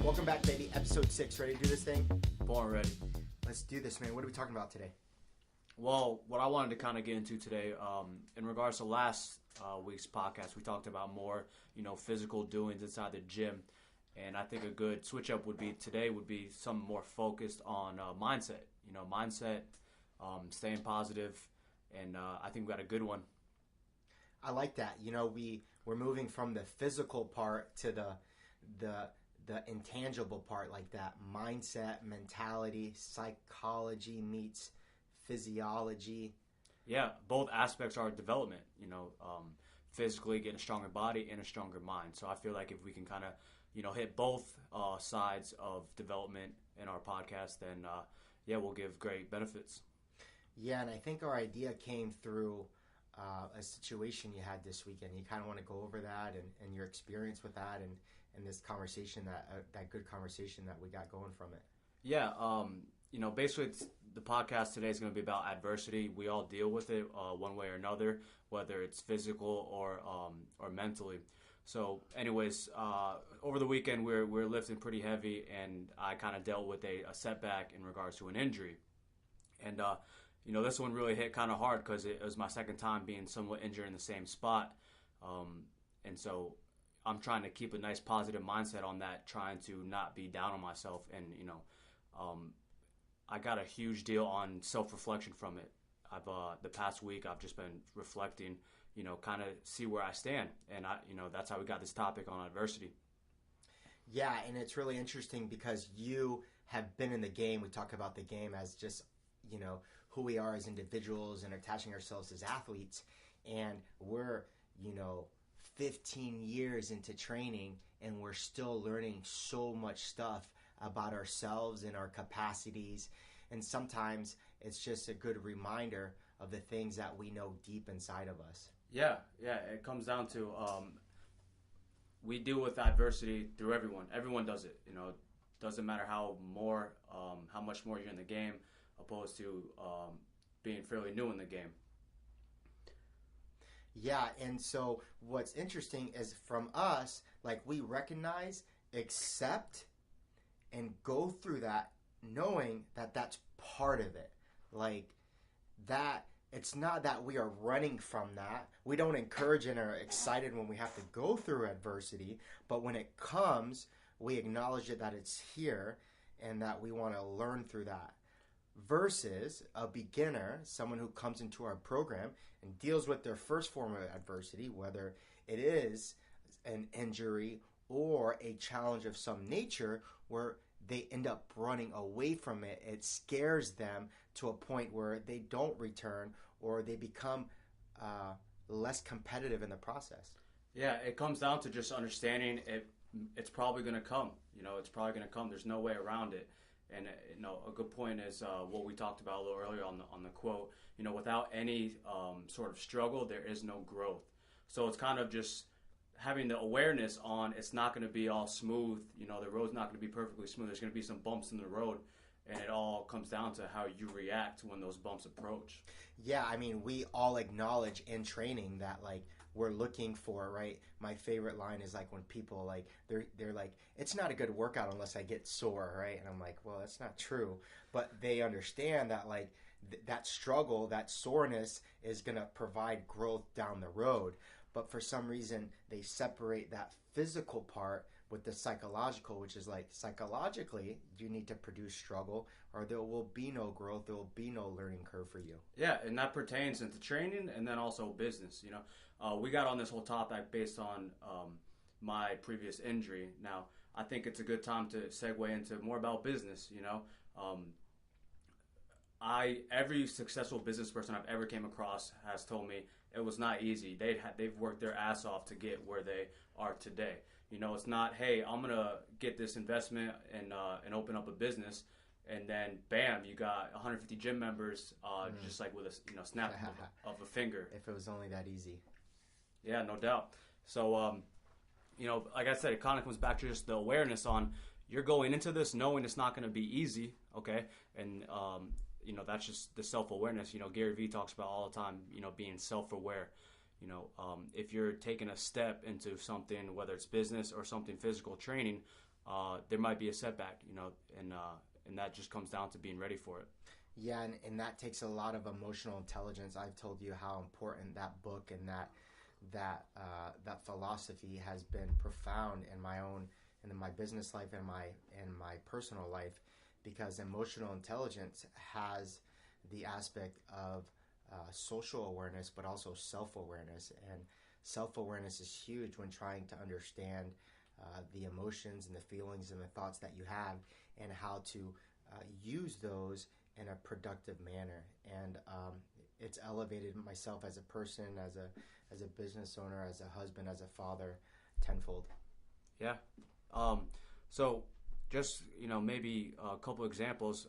Welcome back, baby. Episode 6. Ready to do this thing? Born ready. Let's do this, man. What are we talking about today? Well, what I wanted to kind of get into today, in regards to last week's podcast, we talked about more, physical doings inside the gym. And I think a good switch up would be something more focused on mindset. Staying positive, and I think we got a good one. I like that. We're moving from the physical part to the intangible part, like that mindset, mentality, psychology meets physiology. Yeah, both aspects are development. Physically getting a stronger body and a stronger mind. So I feel like if we can kind of hit both sides of development in our podcast, then we'll give great benefits. Yeah, and I think our idea came through a situation you had this weekend. You kind of want to go over that and your experience with that and this conversation, that good conversation that we got going from it. Yeah, basically the podcast today is going to be about adversity. We all deal with it one way or another, whether it's physical or mentally. So anyways, over the weekend we're lifting pretty heavy, and I kind of dealt with a setback in regards to an injury. And this one really hit kind of hard because it was my second time being somewhat injured in the same spot. And so I'm trying to keep a nice positive mindset on that, trying to not be down on myself. And, I got a huge deal on self-reflection from it. The past week I've just been reflecting, kind of see where I stand. And that's how we got this topic on adversity. Yeah, and it's really interesting because you have been in the game. We talk about the game as just, who we are as individuals and attaching ourselves as athletes. And we're, 15 years into training, and we're still learning so much stuff about ourselves and our capacities. And sometimes it's just a good reminder of the things that we know deep inside of us. Yeah, it comes down to we deal with adversity through everyone. Everyone does it. It doesn't matter how much more you're in the game, opposed to being fairly new in the game. Yeah, and so what's interesting is from us, like we recognize, accept, and go through that knowing that that's part of it. Like that, it's not that we are running from that. We don't encourage and are excited when we have to go through adversity, but when it comes, we acknowledge that it's here and that we want to learn through that. Versus a beginner, someone who comes into our program and deals with their first form of adversity, whether it is an injury or a challenge of some nature, where they end up running away from it. It scares them to a point where they don't return, or they become less competitive in the process. Yeah, it comes down to just understanding it's probably going to come. It's probably going to come. There's no way around it. And a good point is what we talked about a little earlier on the quote. Without any sort of struggle, there is no growth. So it's kind of just having the awareness on it's not going to be all smooth. The road's not going to be perfectly smooth. There's going to be some bumps in the road, and it all comes down to how you react when those bumps approach. Yeah, I mean, we all acknowledge in training that, like, we're looking for, right? My favorite line is like when people like they're like, it's not a good workout unless I get sore, right? And I'm like, well, that's not true. But they understand that like that struggle, that soreness is going to provide growth down the road. But for some reason they separate that physical part with the psychological, which is like psychologically you need to produce struggle or there will be no growth, there will be no learning curve for you. Yeah, and that pertains into training and then also business. We got on this whole topic based on my previous injury. Now, I think it's a good time to segue into more about business. Every successful business person I've ever came across has told me it was not easy. They've worked their ass off to get where they are today. It's not, hey, I'm gonna get this investment and open up a business, and then bam, you got 150 gym members, just like with a snap of a finger. If it was only that easy. Yeah, no doubt. So, like I said, it kind of comes back to just the awareness on you're going into this knowing it's not going to be easy, okay? And that's just the self-awareness. Gary Vee talks about all the time, being self-aware. If you're taking a step into something, whether it's business or something physical training, there might be a setback, and that just comes down to being ready for it. Yeah, and that takes a lot of emotional intelligence. I've told you how important that book and that philosophy has been profound in my own and in my business life and my personal life, because emotional intelligence has the aspect of social awareness, but also self-awareness. And self-awareness is huge when trying to understand the emotions and the feelings and the thoughts that you have, and how to use those in a productive manner. And it's elevated myself as a person, as a business owner, as a husband, as a father, tenfold. Yeah. So just, maybe a couple examples.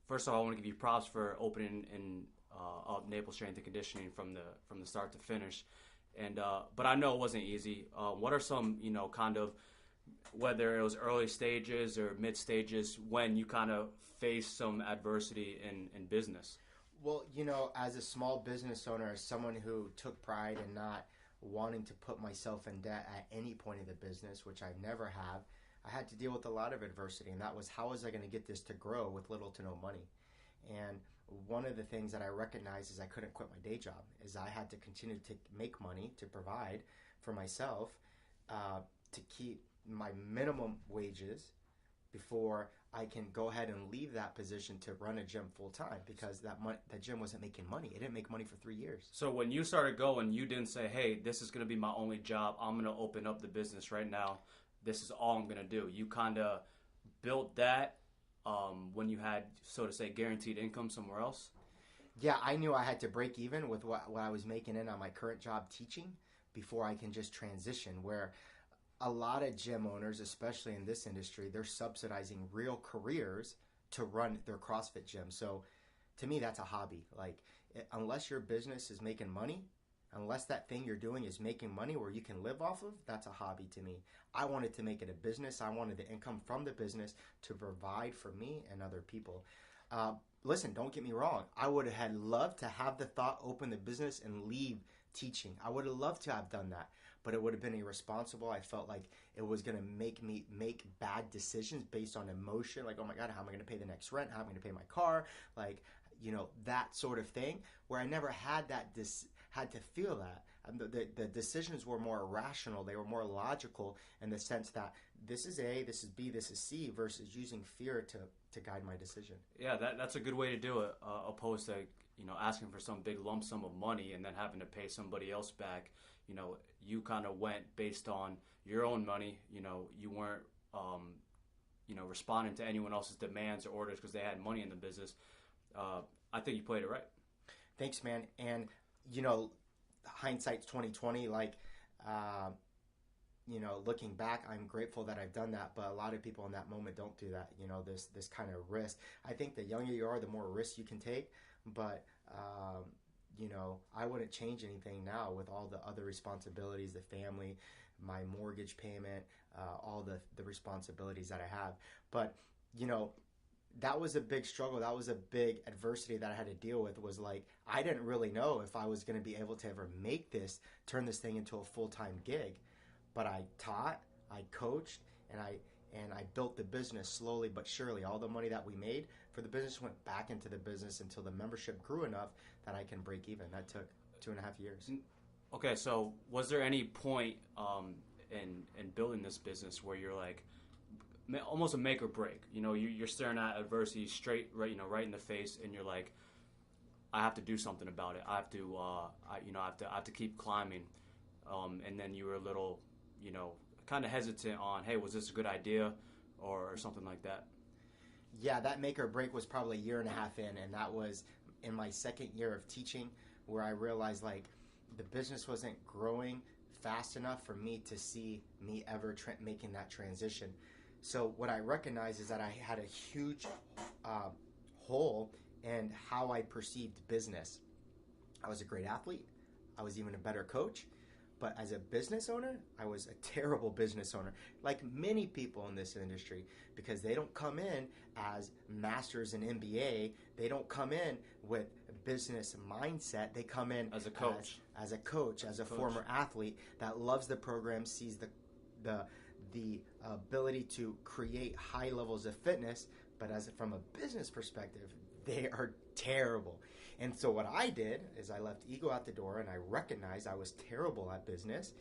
First of all, I want to give you props for opening up Naples Strength and Conditioning from the start to finish. And but I know it wasn't easy. What are some, kind of, whether it was early stages or mid stages, when you kind of faced some adversity in business? Well, as a small business owner, as someone who took pride in not wanting to put myself in debt at any point of the business, which I never have, I had to deal with a lot of adversity, and that was, how was I going to get this to grow with little to no money? And one of the things that I recognized is I couldn't quit my day job, is I had to continue to make money to provide for myself, to keep my minimum wages before I can go ahead and leave that position to run a gym full time, because that gym wasn't making money. It didn't make money for 3 years. So when you started going, you didn't say, hey, this is going to be my only job. I'm going to open up the business right now. This is all I'm going to do. You kind of built that when you had, so to say, guaranteed income somewhere else? Yeah, I knew I had to break even with what I was making in on my current job teaching before I can just transition, where a lot of gym owners, especially in this industry, they're subsidizing real careers to run their CrossFit gym. So to me, that's a hobby. Like, unless your business is making money, unless that thing you're doing is making money where you can live off of, that's a hobby to me. I wanted to make it a business. I wanted the income from the business to provide for me and other people. Listen, don't get me wrong. I would have loved to have the thought, open the business and leave teaching. I would have loved to have done that, but it would have been irresponsible. I felt like it was going to make me make bad decisions based on emotion. Like, oh my God, how am I going to pay the next rent? How am I going to pay my car? Like, that sort of thing, where I never had had to feel that. The decisions were more rational. They were more logical in the sense that this is A, this is B, this is C, versus using fear to guide my decision. Yeah, that's a good way to do it, opposed to asking for some big lump sum of money and then having to pay somebody else back. You kind of went based on your own money. You weren't responding to anyone else's demands or orders because they had money in the business. I think you played it right. Thanks, man. And hindsight's 2020. Like, looking back, I'm grateful that I've done that. But a lot of people in that moment don't do that. This kind of risk. I think the younger you are, the more risk you can take. But I wouldn't change anything now with all the other responsibilities, the family, my mortgage payment, all the responsibilities that I have. But that was a big struggle. That was a big adversity that I had to deal with. Was like, I didn't really know if I was going to be able to ever turn this thing into a full-time gig. But I taught, I coached, and I built the business slowly but surely. All the money that we made for the business went back into the business until the membership grew enough that I can break even. That took 2.5 years. Okay, so was there any point in building this business where you're like, almost a make or break? You're staring at adversity straight, right, right in the face, and you're like, I have to do something about it. I have to, I have to keep climbing. And then you were a little, kind of hesitant on, hey, was this a good idea, or something like that? Yeah, that make or break was probably 1.5 years in, and that was in my second year of teaching, where I realized like the business wasn't growing fast enough for me to see me ever making that transition. So what I recognized is that I had a huge hole in how I perceived business. I was a great athlete. I was even a better coach. But as a business owner, I was a terrible business owner, like many people in this industry, because they don't come in as masters in MBA. They don't come in with a business mindset. They come in as a coach, as a former athlete that loves the program, sees the ability to create high levels of fitness, but from a business perspective, they are terrible. And so what I did is I left ego at the door, and I recognized I was terrible at business,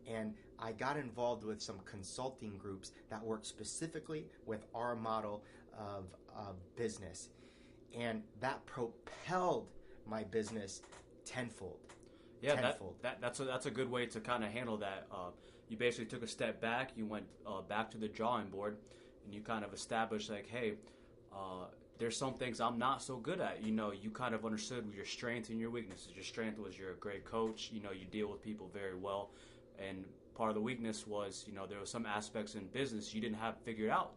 and I got involved with some consulting groups that work specifically with our model of business, and that propelled my business tenfold. Yeah, that's a good way to kind of handle that. You basically took a step back. You went back to the drawing board, and you kind of established like, hey, there's some things I'm not so good at. You know, you kind of understood your strengths and your weaknesses. Your strength was you're a great coach. You know, you deal with people very well, and part of the weakness was, you know, there were some aspects in business you didn't have figured out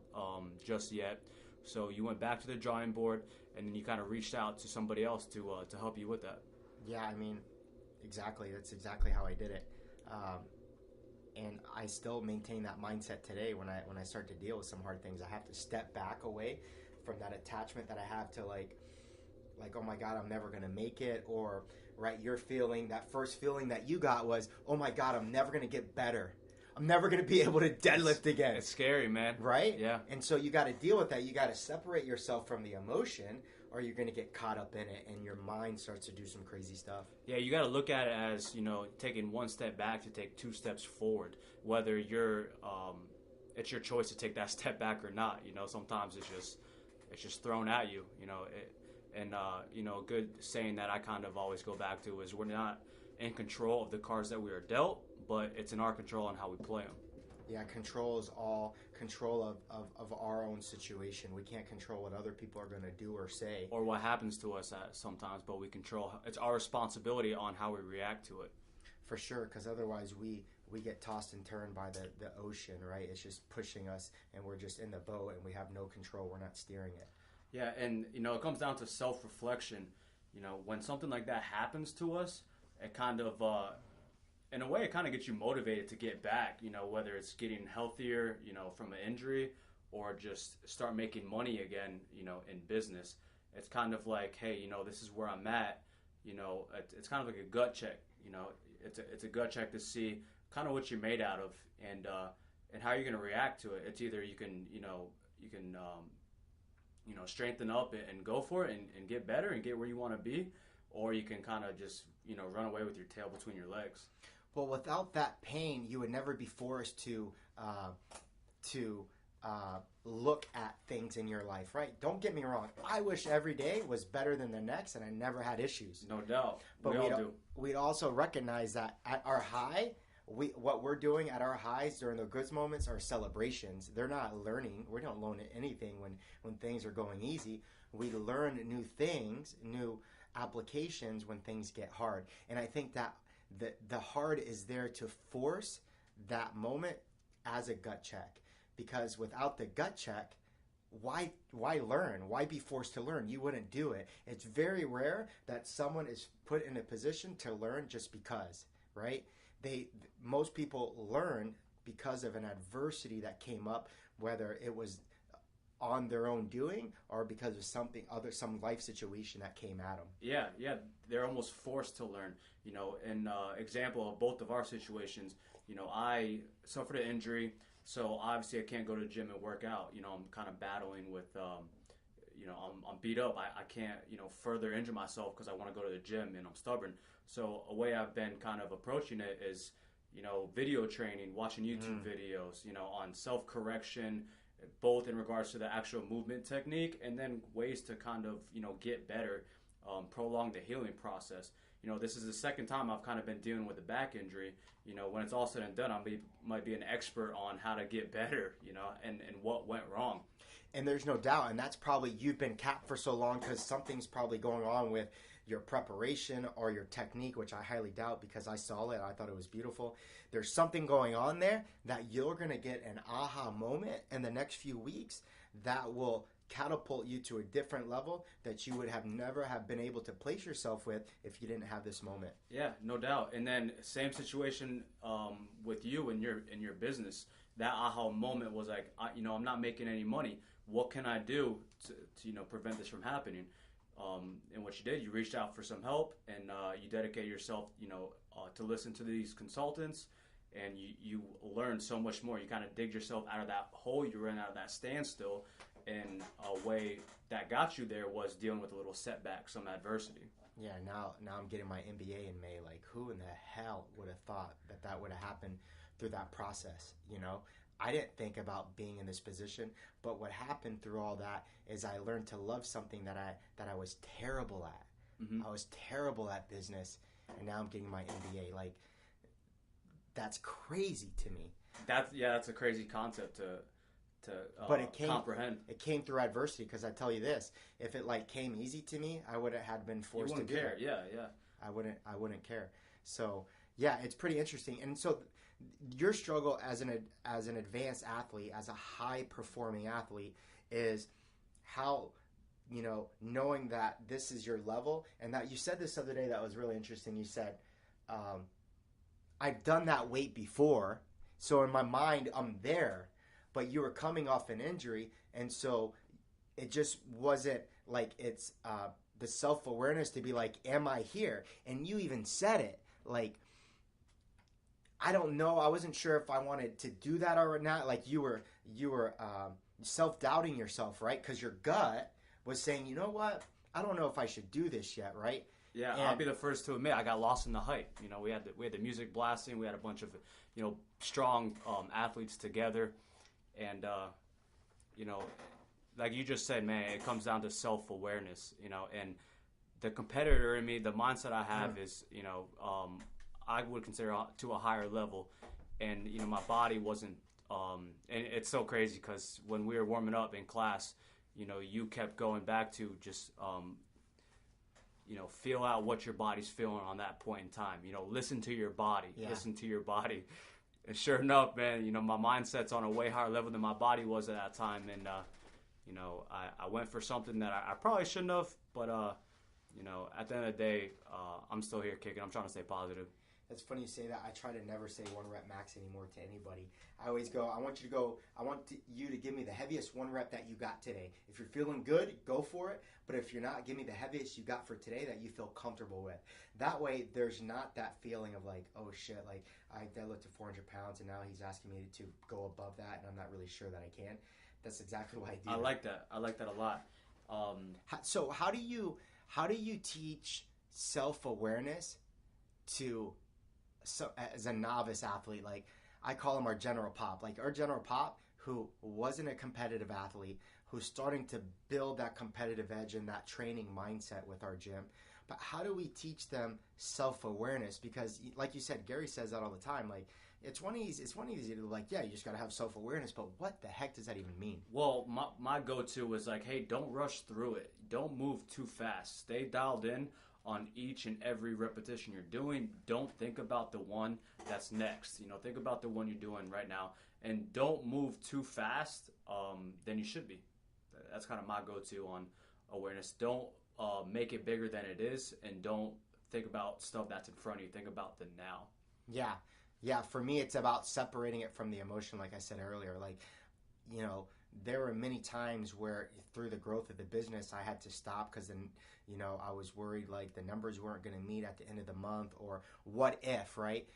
just yet. So you went back to the drawing board, and then you kind of reached out to somebody else to help you with that. Yeah, I mean, exactly. That's exactly how I did it. And I still maintain that mindset today when I start to deal with some hard things. I have to step back away from that attachment that I have to like, oh my God, I'm never going to make it. Or, right, your feeling, that first feeling that you got was, oh my God, I'm never going to get better. I'm never going to be able to deadlift again. It's scary, man. Right? Yeah. And so you got to deal with that. You got to separate yourself from the emotion, or you're going to get caught up in it, and your mind starts to do some crazy stuff. Yeah, you got to look at it as, you know, taking one step back to take two steps forward. Whether you're, it's your choice to take that step back or not. You know, sometimes it's just thrown at you. You know, you know, a good saying that I kind of always go back to is we're not in control of the cards that we are dealt, but it's in our control on how we play them. Yeah, control is all control of our own situation. We can't control what other people are going to do or say. Or what happens to us sometimes, but we control. It's our responsibility on how we react to it. For sure, because otherwise we get tossed and turned by the ocean, right? It's just pushing us, and we're just in the boat, and we have no control. We're not steering it. Yeah, and, you know, it comes down to self-reflection. You know, when something like that happens to us, it kind of... in a way, it kind of gets you motivated to get back, you know, whether it's getting healthier, you know, from an injury, or just start making money again, you know, in business. It's kind of like, hey, you know, this is where I'm at. You know, it's kind of like a gut check, you know. It's a gut check to see kind of what you're made out of, and how you're going to react to it. It's either you can strengthen up and go for it and get better and get where you want to be, or you can kind of just, you know, run away with your tail between your legs. Well, without that pain, you would never be forced to look at things in your life, right? Don't get me wrong. I wish every day was better than the next, and I never had issues. No doubt. But we all do. We'd also recognize that at our high, what we're doing at our highs during the good moments are celebrations. They're not learning. We don't learn anything when things are going easy. We learn new things, new applications when things get hard. And I think that the hard is there to force that moment as a gut check, because without the gut check, why learn? Why be forced to learn? You wouldn't do it. It's very rare that someone is put in a position to learn just because, right? Most people learn because of an adversity that came up, whether it was on their own doing or because of some life situation that came at them. Yeah, they're almost forced to learn. You know, in example of both of our situations, you know, I suffered an injury, so obviously I can't go to the gym and work out. You know, I'm kind of battling with, you know, I'm beat up. I can't, you know, further injure myself because I want to go to the gym and I'm stubborn. So a way I've been kind of approaching it is, you know, video training, watching YouTube videos, you know, on self-correction, both in regards to the actual movement technique and then ways to kind of, you know, get better, prolong the healing process. You know, this is the second time I've kind of been dealing with a back injury. You know, when it's all said and done, might be an expert on how to get better, you know, and what went wrong. And there's no doubt, and that's probably you've been capped for so long because something's probably going on with your preparation or your technique, which I highly doubt because I saw it. I thought it was beautiful. There's something going on there that you're going to get an aha moment in the next few weeks that will catapult you to a different level that you would have never have been able to place yourself with if you didn't have this moment. Yeah, no doubt. And then same situation with you and your business. That aha moment was like, you know, I'm not making any money. What can I do to you know, prevent this from happening? And what you did, you reached out for some help, and you dedicated yourself, you know, to listen to these consultants, and you learn so much more. You kind of dig yourself out of that hole you were in, out of that standstill, and a way that got you there was dealing with a little setback, some adversity. Yeah, now I'm getting my MBA in May. Like, who in the hell would have thought that would have happened through that process? You know, I didn't think about being in this position, but what happened through all that is I learned to love something that I was terrible at. Mm-hmm. I was terrible at business, and now I'm getting my MBA. Like, that's crazy to me. That's a crazy concept to but it came, comprehend. It came through adversity, because I tell you this: if it like came easy to me, I would have had been forced to do care. it. Yeah. I wouldn't care. So yeah, it's pretty interesting. And so your struggle as an advanced athlete, as a high performing athlete, is how, you know, knowing that this is your level, and that you said this other day that was really interesting. You said, I've done that weight before, so in my mind I'm there. But you were coming off an injury, and so it just wasn't like it's the self-awareness to be like, am I here? And you even said it, like, I don't know, I wasn't sure if I wanted to do that or not. Like, you were self-doubting yourself, right? Because your gut was saying, you know what, I don't know if I should do this yet, right? Yeah, I'll be the first to admit I got lost in the hype. You know, we had the music blasting, we had a bunch of, you know, strong athletes together. And, you know, like you just said, man, it comes down to self-awareness, you know, and the competitor in me, the mindset I have is, you know, I would consider to a higher level, and, you know, my body wasn't, and it's so crazy because when we were warming up in class, you know, you kept going back to just, you know, feel out what your body's feeling on that point in time, you know, listen to your body, listen to your body. And sure enough, man, you know, my mindset's on a way higher level than my body was at that time. And, you know, I went for something that I probably shouldn't have. But, you know, at the end of the day, I'm still here kicking. I'm trying to stay positive. That's funny you say that. I try to never say one rep max anymore to anybody. I always go, I want you to give me the heaviest one rep that you got today. If you're feeling good, go for it. But if you're not, give me the heaviest you got for today that you feel comfortable with. That way, there's not that feeling of like, oh shit, like I deadlifted 400 pounds and now he's asking me to go above that and I'm not really sure that I can. That's exactly what I do. I like that. I like that a lot. So how do you teach self-awareness to, so as a novice athlete? Like, I call him our general pop. Like, our general pop, who wasn't a competitive athlete, who's starting to build that competitive edge and that training mindset with our gym. But how do we teach them self-awareness? Because, like you said, Gary says that all the time. Like, it's one easy to like, yeah, you just got to have self-awareness. But what the heck does that even mean? Well, my go-to was like, hey, don't rush through it. Don't move too fast. Stay dialed in on each and every repetition you're doing. Don't think about the one that's next. You know, think about the one you're doing right now, and don't move too fast than you should be. That's kind of my go-to on awareness. Don't make it bigger than it is, and don't think about stuff that's in front of you. Think about the now. Yeah. For me, it's about separating it from the emotion, like I said earlier. Like, you know, there were many times where through the growth of the business, I had to stop because then, you know, I was worried like the numbers weren't going to meet at the end of the month, or what if, right?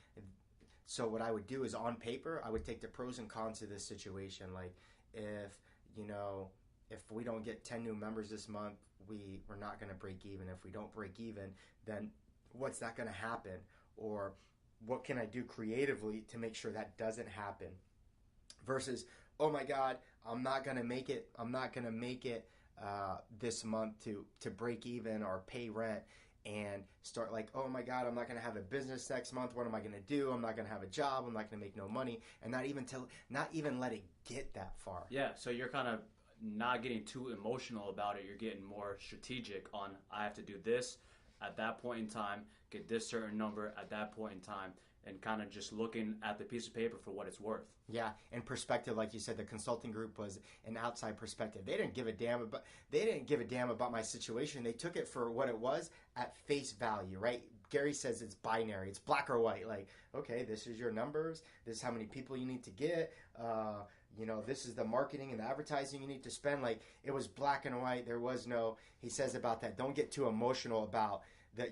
So what I would do is, on paper, I would take the pros and cons of this situation. Like, if we don't get 10 new members this month, we're not going to break even. If we don't break even, then what's that going to happen? Or what can I do creatively to make sure that doesn't happen? Versus, oh my God, I'm not going to make it this month to break even or pay rent, and start like, oh my God, I'm not going to have a business next month. What am I going to do? I'm not going to have a job. I'm not going to make no money. And not even let it get that far. Yeah, so you're kind of not getting too emotional about it. You're getting more strategic on, I have to do this at that point in time, get this certain number at that point in time, and kind of just looking at the piece of paper for what it's worth. Yeah, and perspective, like you said, the consulting group was an outside perspective. They didn't give a damn about my situation. They took it for what it was at face value, right? Gary says it's binary. It's black or white. Like, okay, this is your numbers. This is how many people you need to get. This is the marketing and the advertising you need to spend. Like, it was black and white. There was no, he says about that, don't get too emotional about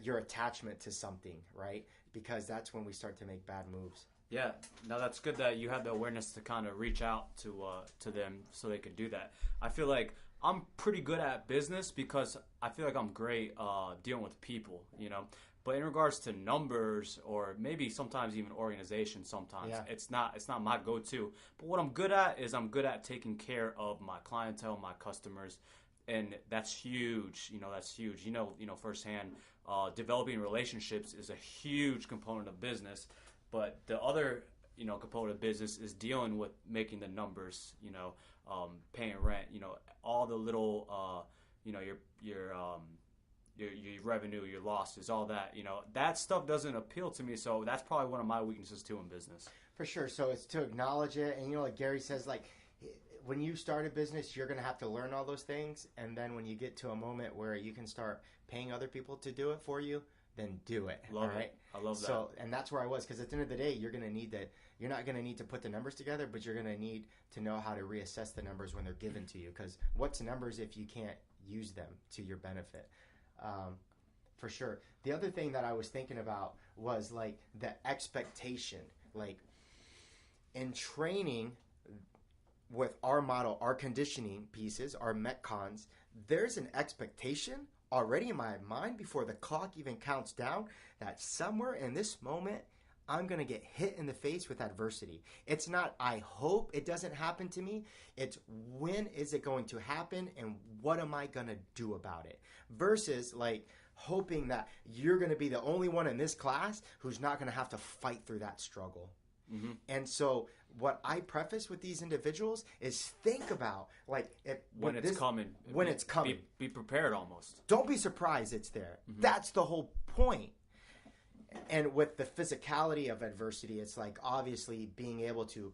your attachment to something, right? Because that's when we start to make bad moves. Yeah, no, that's good that you have the awareness to kind of reach out to them so they could do that. I feel like I'm pretty good at business because I feel like I'm great dealing with people, you know. But in regards to numbers or maybe sometimes even organization, sometimes Yeah. it's not my go-to. But what I'm good at is I'm good at taking care of my clientele, my customers, and that's huge. You know, that's huge. You know firsthand. Developing relationships is a huge component of business. But the other, component of business is dealing with making the numbers, paying rent, all the little, your revenue, your losses, all that, that stuff doesn't appeal to me. So that's probably one of my weaknesses too in business. For sure. So it's to acknowledge it. And, like Gary says, like, when you start a business, you're going to have to learn all those things. And then when you get to a moment where you can start paying other people to do it for you, then do it. Love all right? it. I love that. So, and that's where I was, because at the end of the day, you're going to need that. You're not going to need to put the numbers together, but you're going to need to know how to reassess the numbers when they're given to you. Because what's numbers if you can't use them to your benefit? For sure. The other thing that I was thinking about was like the expectation, like in training with our model, our conditioning pieces, our Metcons, there's an expectation already in my mind before the clock even counts down that somewhere in this moment I'm going to get hit in the face with adversity. It's not I hope it doesn't happen to me. It's when is it going to happen and what am I going to do about it? Versus like hoping that you're going to be the only one in this class who's not going to have to fight through that struggle. Mm-hmm. And so what I preface with these individuals is think about like when it's coming. When it's coming. Be prepared almost. Don't be surprised it's there. Mm-hmm. That's the whole point. And with the physicality of adversity, it's like obviously being able to,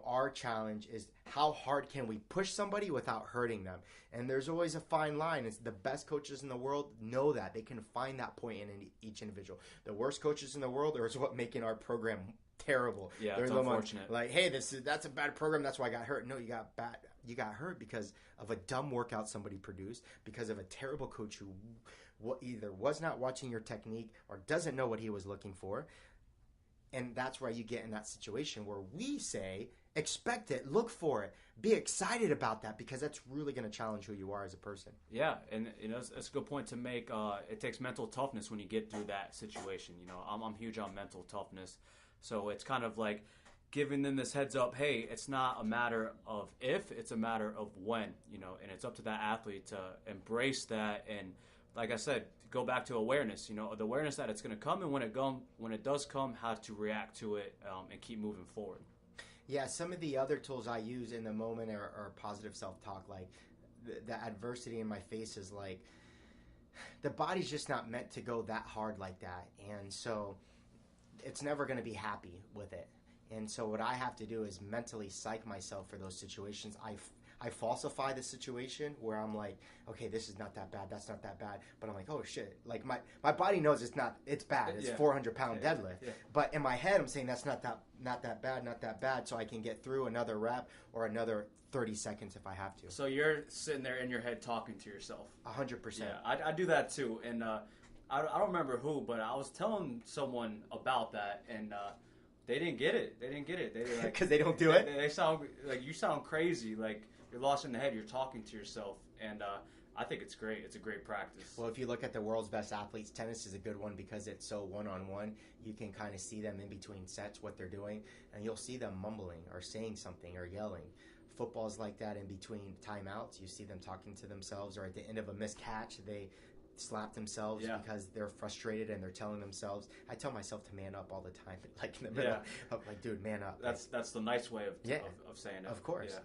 our challenge is how hard can we push somebody without hurting them? And there's always a fine line. It's the best coaches in the world know that. They can find that point in each individual. The worst coaches in the world are what making our program terrible. Yeah, They're it's unfortunate. Like, hey, that's a bad program. That's why I got hurt. No, you got hurt because of a dumb workout somebody produced, because of a terrible coach who either was not watching your technique or doesn't know what he was looking for. And that's where you get in that situation where we say, expect it, look for it, be excited about that, because that's really going to challenge who you are as a person. Yeah, and that's a good point to make. It takes mental toughness when you get through that situation. I'm huge on mental toughness. So it's kind of like giving them this heads up, hey, it's not a matter of if, it's a matter of when, and it's up to that athlete to embrace that. And like I said, go back to awareness, the awareness that it's going to come, and when it does come, how to react to it and keep moving forward. Yeah, some of the other tools I use in the moment are positive self-talk. Like the adversity in my face is like, the body's just not meant to go that hard like that. And so it's never going to be happy with it. And so what I have to do is mentally psych myself for those situations. I falsify the situation where I'm like, okay, this is not that bad, that's not that bad. But I'm like, oh shit. Like my body knows it's bad. It's 400-pound deadlift. Yeah. But in my head I'm saying that's not that bad, so I can get through another rep or another 30 seconds if I have to. So you're sitting there in your head talking to yourself. 100%. Yeah, I do that too. And I don't remember who, but I was telling someone about that, and they didn't get it. They because they don't do it. They sound like you sound crazy. Like you're lost in the head. You're talking to yourself, and I think it's great. It's a great practice. Well, if you look at the world's best athletes, tennis is a good one because it's so one-on-one. You can kind of see them in between sets, what they're doing, and you'll see them mumbling or saying something or yelling. Football's like that. In between timeouts, you see them talking to themselves, or at the end of a missed catch, they slap themselves because they're frustrated and they're telling themselves. I tell myself to man up all the time, like in the middle of like, dude, man up. That's the nice way of saying it. Of course. Yeah.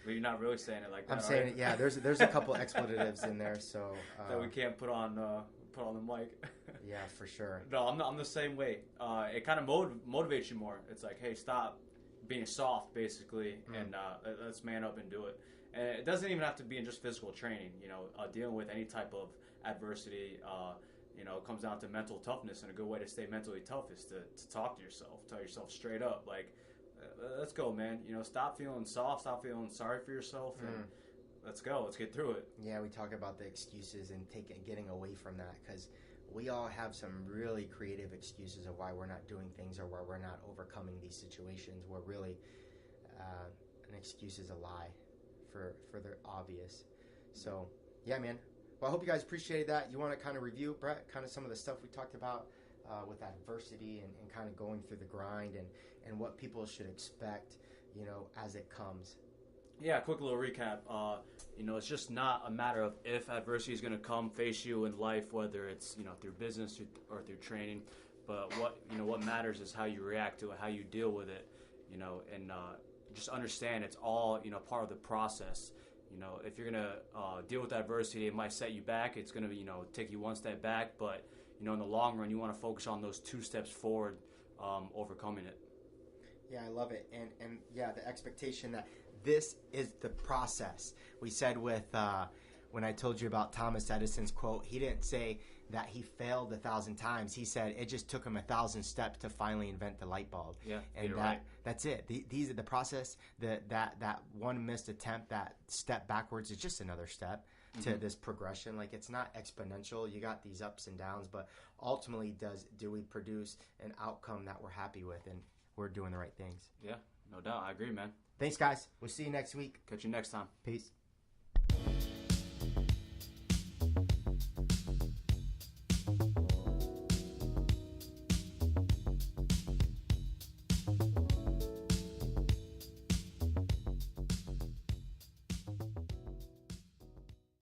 But you're not really saying it like that. I'm saying it. Yeah. There's a couple expletives in there, so that we can't put on the mic. Yeah, for sure. No, I'm the same way. It kind of motivates you more. It's like, hey, stop being soft, basically, and let's man up and do it. And it doesn't even have to be in just physical training. Dealing with any type of adversity, it comes down to mental toughness, and a good way to stay mentally tough is to talk to yourself, tell yourself straight up, like, let's go, man. Stop feeling soft, stop feeling sorry for yourself, and let's go. Let's get through it. Yeah, we talk about the excuses and getting away from that, because we all have some really creative excuses of why we're not doing things or why we're not overcoming these situations, where really an excuse is a lie for the obvious. So, yeah, man. Well, I hope you guys appreciated that. You want to kind of review, Brett, kind of some of the stuff we talked about with adversity and kind of going through the grind and what people should expect, as it comes. Yeah, quick little recap. It's just not a matter of if adversity is going to come face you in life, whether it's through business or through training. But what matters is how you react to it, how you deal with it. And just understand it's all part of the process. If you're gonna deal with adversity, it might set you back. It's gonna take you one step back, but in the long run, you want to focus on those 2 steps forward, overcoming it. Yeah, I love it, and yeah, the expectation that this is the process. We said with when I told you about Thomas Edison's quote, he didn't say that he failed 1,000 times. He said it just took him 1,000 steps to finally invent the light bulb. Yeah, and that's it. These are the process. That one missed attempt, that step backwards is just another step to this progression. Like, it's not exponential. You got these ups and downs, but ultimately, do we produce an outcome that we're happy with and we're doing the right things? Yeah, no doubt. I agree, man. Thanks, guys. We'll see you next week. Catch you next time. Peace.